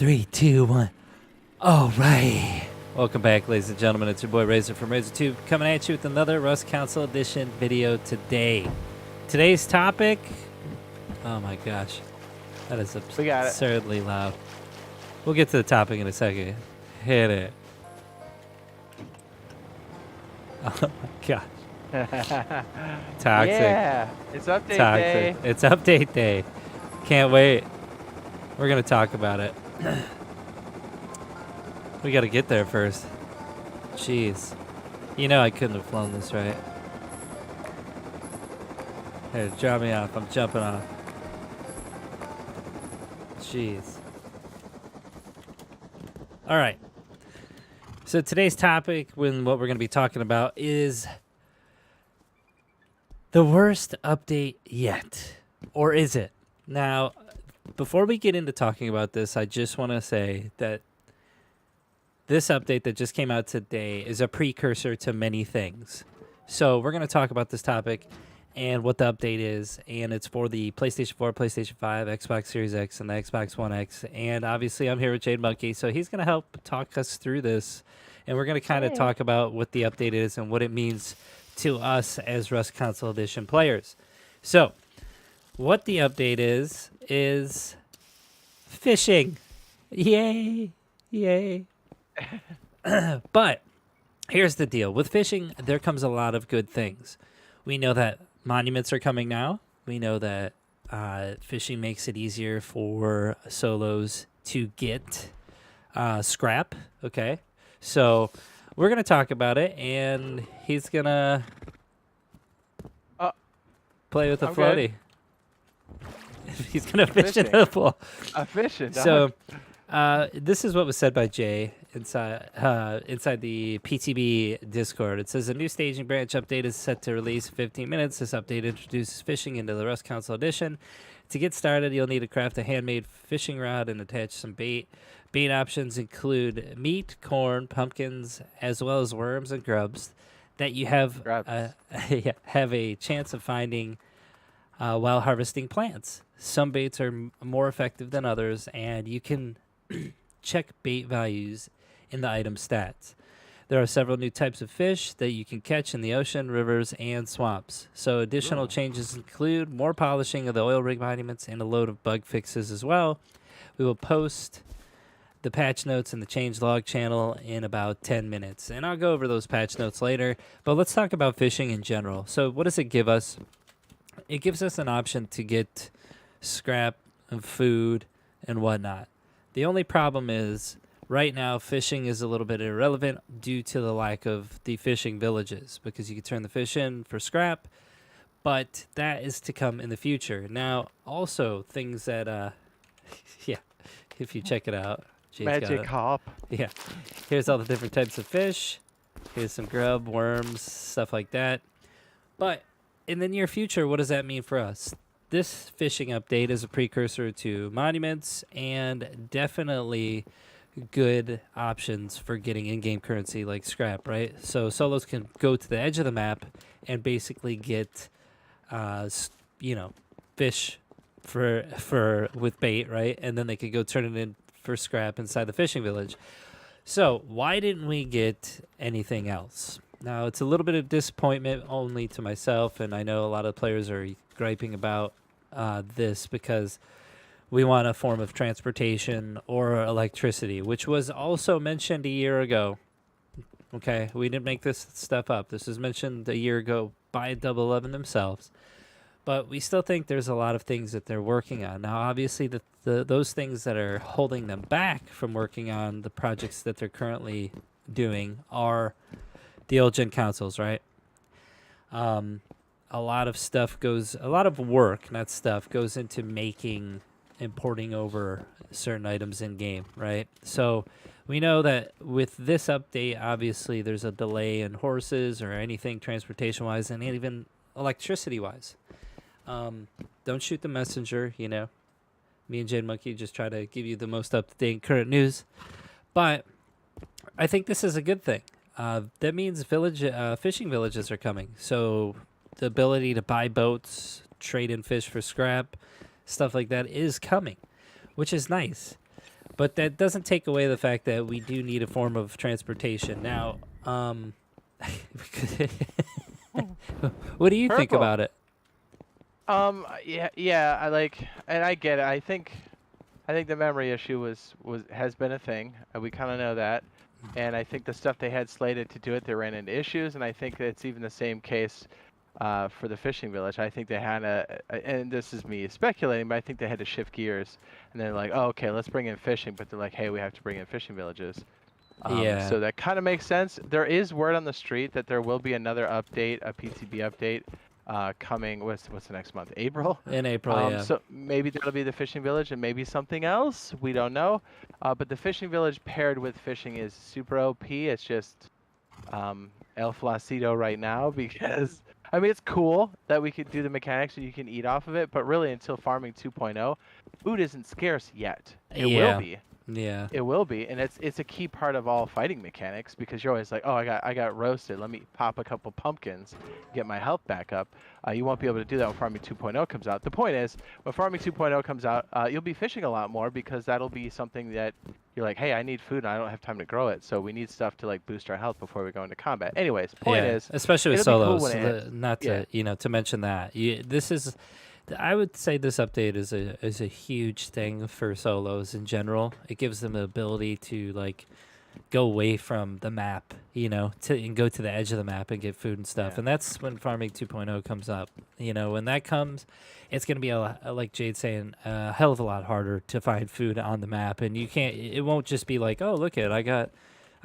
3, 2, 1. All right. Welcome back, ladies and gentlemen. It's your boy Razor from RazorTube coming at you with another Rust Console Edition video today. Today's topic. Oh my gosh, that is absurdly loud. We'll get to the topic in a second. Hit it. Oh my gosh. Toxic. Yeah, it's update day. It's update day. Can't wait. We're gonna talk about it. We gotta get there first. Jeez. You know I couldn't have flown this right. Here, drop me off. I'm jumping off. Jeez. Alright. So today's topic, what we're going to be talking about, is the worst update yet. Or is it? Now, before we get into talking about this, I just want to say that this update that just came out today is a precursor to many things. So we're going to talk about this topic and what the update is, and it's for the PlayStation 4, PlayStation 5, Xbox Series X, and the Xbox One X. And obviously I'm here with Jade Monkey, so he's going to help talk us through this, and we're going to kind of talk about what the update is and what it means to us as Rust Console Edition players. So what the update is fishing. Yay! Yay! But here's the deal. With fishing, there comes a lot of good things. We know that monuments are coming now. We know that fishing makes it easier for solos to get scrap. Okay, so we're going to talk about it, and he's going to play with the floaty. He's going to fish in the pool. I'm fishing. So this is what was said by Jay inside the PTB Discord. It says a new staging branch update is set to release in 15 minutes. This update introduces fishing into the Rust Console Edition. To get started, you'll need to craft a handmade fishing rod and attach some bait. Bait options include meat, corn, pumpkins, as well as worms and grubs that you have have a chance of finding while harvesting plants. Some baits are more effective than others, and you can check bait values in the item stats. There are several new types of fish that you can catch in the ocean, rivers, and swamps. So additional changes include more polishing of the oil rig monuments and a load of bug fixes as well. We will post the patch notes in the changelog channel in about 10 minutes, and I'll go over those patch notes later. But let's talk about fishing in general. So what does it give us? It gives us an option to get scrap and food and whatnot. The only problem is right now fishing is a little bit irrelevant due to the lack of the fishing villages, because you can turn the fish in for scrap, but that is to come in the future. Now, also things that, yeah, if you check it out. Magic hop. Yeah. Here's all the different types of fish. Here's some grub, worms, stuff like that. But in the near future, what does that mean for us? This fishing update is a precursor to monuments and definitely good options for getting in-game currency like scrap, right? So solos can go to the edge of the map and basically get, fish for with bait, right? And then they could go turn it in for scrap inside the fishing village. So why didn't we get anything else? Now, it's a little bit of disappointment only to myself, and I know a lot of players are griping about this because we want a form of transportation or electricity, which was also mentioned a year ago. Okay, we didn't make this stuff up. This was mentioned a year ago by Double 11 themselves. But we still think there's a lot of things that they're working on. Now, obviously, those things that are holding them back from working on the projects that they're currently doing are the old gen consoles, right? A lot of work, not stuff, goes into making and porting over certain items in game, right? So we know that with this update, obviously there's a delay in horses or anything transportation wise, and even electricity wise. Don't shoot the messenger, you know. Me and Jade Monkey just try to give you the most up-to-date current news. But I think this is a good thing. That means fishing villages are coming. So the ability to buy boats, trade in fish for scrap, stuff like that is coming, which is nice. But that doesn't take away the fact that we do need a form of transportation. Now, what do you think Purple. about it? Yeah, I like, and I get it. I think the memory issue has been a thing. We kind of know that, and I think the stuff they had slated to do it, they ran into issues, and I think it's even the same case for the fishing village. I think they had and this is me speculating, but I think they had to shift gears, and they're like, oh, okay, let's bring in fishing, but they're like, hey, we have to bring in fishing villages. Yeah. So that kind of makes sense. There is word on the street that there will be another update, a PTB update, coming. What's the next month? April. In April, yeah. So maybe that'll be the fishing village, and maybe something else. We don't know. But the fishing village paired with fishing is super OP. It's just El Flacito right now because I mean it's cool that we could do the mechanics and you can eat off of it, but really until farming 2.0, food isn't scarce yet. It will be. Yeah. It will be, and it's a key part of all fighting mechanics because you're always like, oh, I got roasted. Let me pop a couple pumpkins, get my health back up. You won't be able to do that when Farming 2.0 comes out. The point is, when Farming 2.0 comes out, you'll be fishing a lot more because that'll be something that you're like, hey, I need food and I don't have time to grow it, so we need stuff to like boost our health before we go into combat. Anyways, point is, especially with it'll be solos, cool when it not to to mention that this is. I would say this update is a huge thing for solos in general. It gives them the ability to like go away from the map, and go to the edge of the map and get food and stuff. Yeah. And that's when Farming 2.0 comes up. When that comes, it's going to be like Jade's saying, a hell of a lot harder to find food on the map. And it won't just be like, oh, look I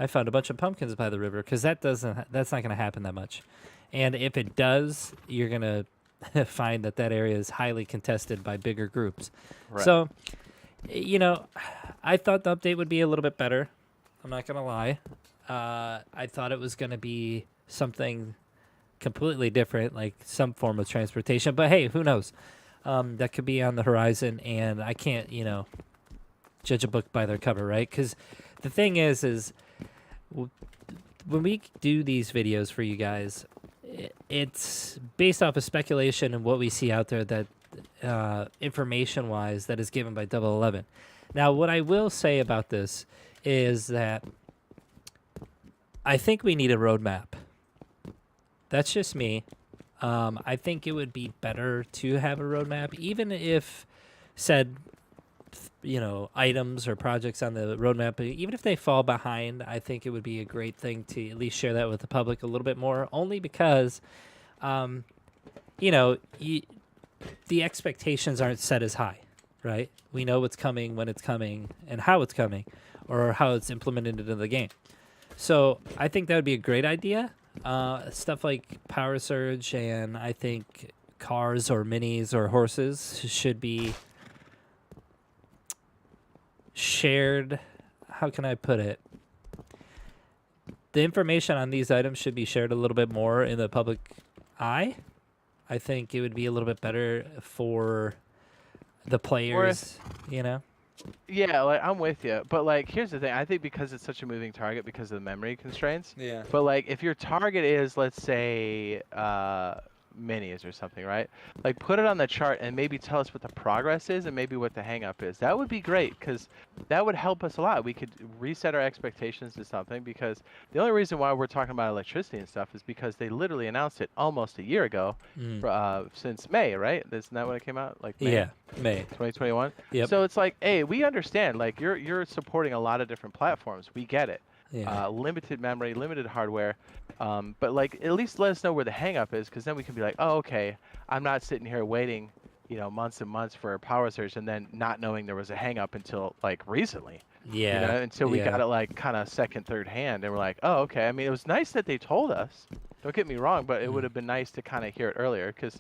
found a bunch of pumpkins by the river, because that's not going to happen that much. And if it does, you're going to find that area is highly contested by bigger groups. Right. So, I thought the update would be a little bit better. I'm not going to lie. I thought it was going to be something completely different, like some form of transportation. But hey, who knows? That could be on the horizon, and I can't, judge a book by their cover, right? Because the thing is when we do these videos for you guys, it's based off of speculation and what we see out there that information-wise that is given by 011. Now, what I will say about this is that I think we need a roadmap. That's just me. I think it would be better to have a roadmap, even if said items or projects on the roadmap, even if they fall behind, I think it would be a great thing to at least share that with the public a little bit more, only because, the expectations aren't set as high, right? We know what's coming, when it's coming, and how it's coming, or how it's implemented into the game. So I think that would be a great idea. Stuff like Power Surge and I think cars or minis or horses should be shared. How can I put it? The information on these items should be shared a little bit more in the public eye. I think it would be a little bit better for the players, Yeah, like I'm with you, but like here's the thing. I think because it's such a moving target because of the memory constraints. Yeah. But like if your target is, let's say, minis or something, right? Like put it on the chart and maybe tell us what the progress is and maybe what the hang up is. That would be great because that would help us a lot. We could reset our expectations to something, because the only reason why we're talking about electricity and stuff is because they literally announced it almost a year ago, since May, right? Isn't that when it came out? Like May? Yeah, May 2021. Yep. So it's like, hey, we understand. Like you're supporting a lot of different platforms. We get it. Yeah. Limited memory, limited hardware. But like at least let us know where the hang up is, because then we can be like, oh, okay, I'm not sitting here waiting, months and months for a Power Surge and then not knowing there was a hang up until like recently. Yeah. Until we got it like kind of second, third hand, and we're like, oh, okay. I mean, it was nice that they told us. Don't get me wrong, but it would have been nice to kind of hear it earlier, because,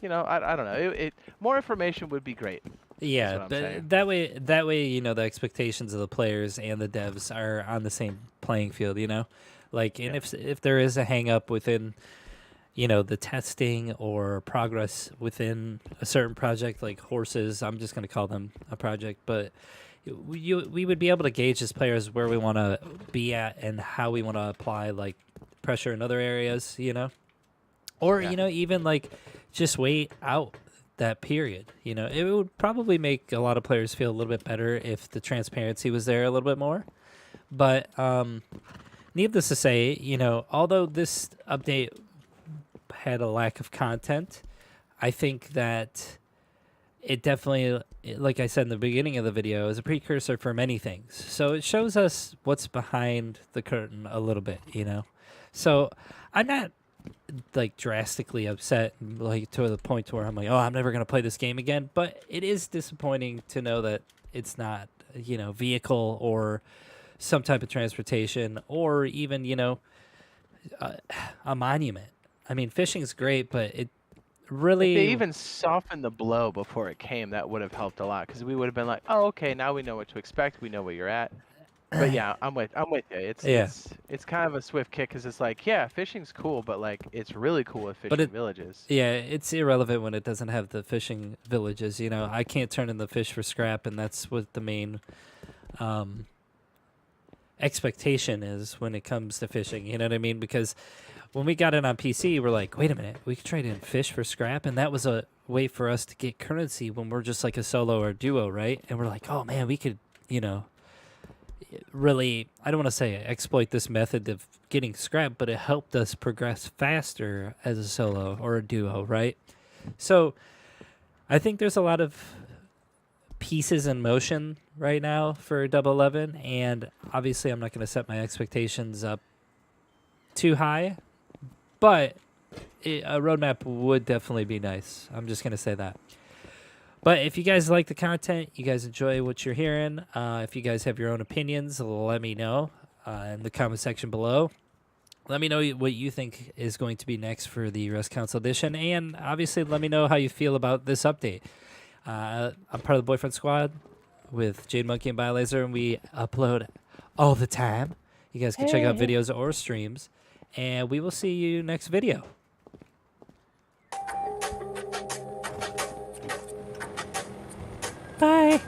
I don't know. It more information would be great. Yeah, that way, the expectations of the players and the devs are on the same playing field, Like, and if there is a hang up within, the testing or progress within a certain project, like horses, I'm just going to call them a project, but we would be able to gauge as players where we want to be at and how we want to apply, like, pressure in other areas, Or, even, like, just wait out that period. You know, it would probably make a lot of players feel a little bit better if the transparency was there a little bit more. But needless to say, you know, although this update had a lack of content, I think that it definitely, like I said in the beginning of the video, is a precursor for many things. So it shows us what's behind the curtain a little bit, you know. So I'm not like drastically upset, like to the point where I'm like, oh, I'm never gonna play this game again. But it is disappointing to know that it's not, you know, vehicle or some type of transportation or even, you know, a monument. I mean, fishing's great, but it really If they even softened the blow before it came, that would have helped a lot because we would have been like, oh, okay, now we know what to expect. We know where you're at. But yeah, I'm with you. Yeah. It's kind of a swift kick because it's like, yeah, fishing's cool, but like it's really cool with fishing villages. Yeah, it's irrelevant when it doesn't have the fishing villages. You know, I can't turn in the fish for scrap, and that's what the main expectation is when it comes to fishing. You know what I mean? Because when we got it on PC, we're like, wait a minute, we could trade in fish for scrap, and that was a way for us to get currency when we're just like a solo or duo, right? And we're like, oh man, we could, you know, really, I don't want to say exploit this method of getting scrap, but it helped us progress faster as a solo or a duo, right? So I think there's a lot of pieces in motion right now for Double 11, and obviously I'm not going to set my expectations up too high, but a roadmap would definitely be nice. I'm just going to say that. But if you guys like the content, you guys enjoy what you're hearing, if you guys have your own opinions, let me know in the comment section below. Let me know what you think is going to be next for the Rust Console Edition, and obviously let me know how you feel about this update. I'm part of the Boyfriend Squad with Jade Monkey and BioLaser, and we upload all the time. You guys can check out videos or streams, and we will see you next video. Bye.